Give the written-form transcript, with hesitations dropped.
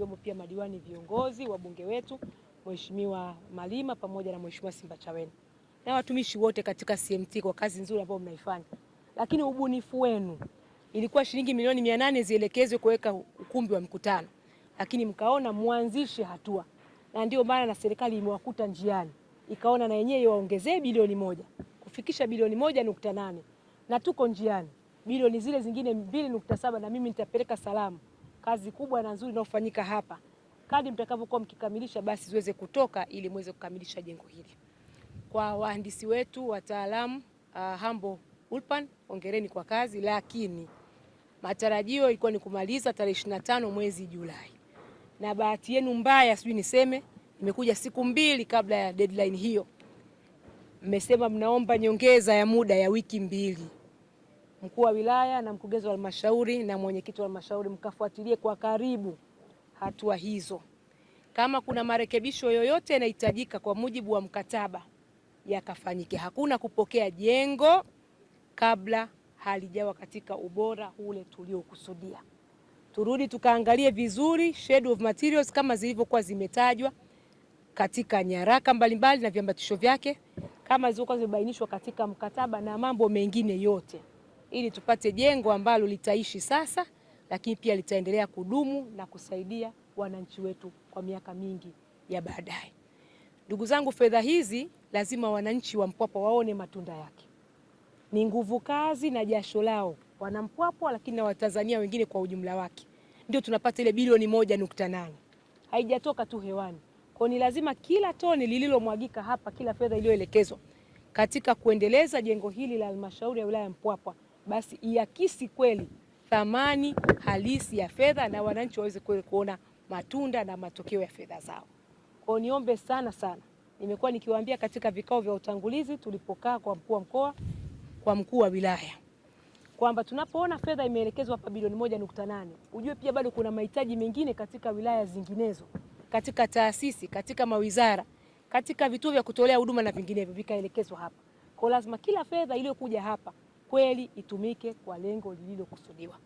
wakiwemo pia madiwani, viongozi, wabunge wetu, Mheshimiwa Malima pamoja na Mheshimiwa Simbachawene na watumishi wote katika CMT kwa kazi nzuri ambayo mnaifanya. Lakini ubunifu wenu, ilikuwa shilingi milioni 800 zielekezwe kuweka ukumbi wa mkutano, lakini mkaona muanzishe hatua, na ndio maana na serikali imewakuta njiani ikaona na yenyewe waongezee bilioni 1 kufikisha bilioni 1.8, na tuko njiani bilioni zile zingine 2.7, na mimi nitapeleka salamu. Kazi kubwa na nzuri inayofanyika hapa, kadri mtakavyokuwa mkikamilisha basi ziweze kutoka ili muweze kukamilisha jengo hili. Kwa wahandisi wetu, wataalamu, Hambo Ulpan, hongereni kwa kazi, lakini matarajio ilikuwa ni kumaliza tarehe 25 mwezi Julai. Na bahati yenu mbaya, sijui niseme, imekuja siku 2 kabla ya deadline hiyo. Mmesema mnaomba nyongeza ya muda ya wiki 2. Mkuu wa wilaya na mkurugenzi wa halmashauri na mwenyekiti wa halmashauri mkafuatilie kwa karibu hatua hizo. Kama kuna marekebisho yoyote yanahitajika kwa mujibu wa mkataba yakafanyike. Hakuna kupokea jengo kabla halijawa katika ubora ule tuliokusudia. Turudi tukaangalie vizuri schedule of materials kama zilivyokuwa zimetajwa katika nyaraka mbalimbali na viambatisho vyake, kama zilivyokuwa zimebainishwa katika mkataba na mambo mengine yote, ili tupate jengo ambalo litaishi sasa, lakini pia litaendelea kudumu na kusaidia wananchi wetu kwa miaka mingi ya baadaye. Ndugu zangu, fedha hizi lazima wananchi wa Mpwapwa waone matunda yake. Ni nguvu kazi na jasho lao wana Mpwapwa, lakini na Watanzania wengine kwa ujumla wake. Ndio tunapata ile bilioni 1.8. Haijatoka tu hewani. Kwa ni lazima kila toni lililomwagika hapa, kila fedha iliyoelekezwa katika kuendeleza jengo hili la halmashauri ya wilaya ya Mpwapwa, basi iakisi kweli thamani halisi ya fedha na wananchi waweze kuona matunda na matokeo ya fedha zao. Kwa niombe sana sana, nimekuwa nikiwaambia katika vikao vya utangulizi tulipokaa kwa mkuu wa mkoa, kwa mkuu wa wilaya, kwamba tunapoona fedha imeelekezwa hapa bilioni 1.8, ujue pia bado kuna mahitaji mengine katika wilaya zinginezo, katika taasisi, katika mawizara, katika vituo vya kutolea huduma na vinginevyo vikaelekezwa hapa. Kwa lazima kila fedha iliyokuja hapa kweli itumike kwa lengo lililokusudiwa.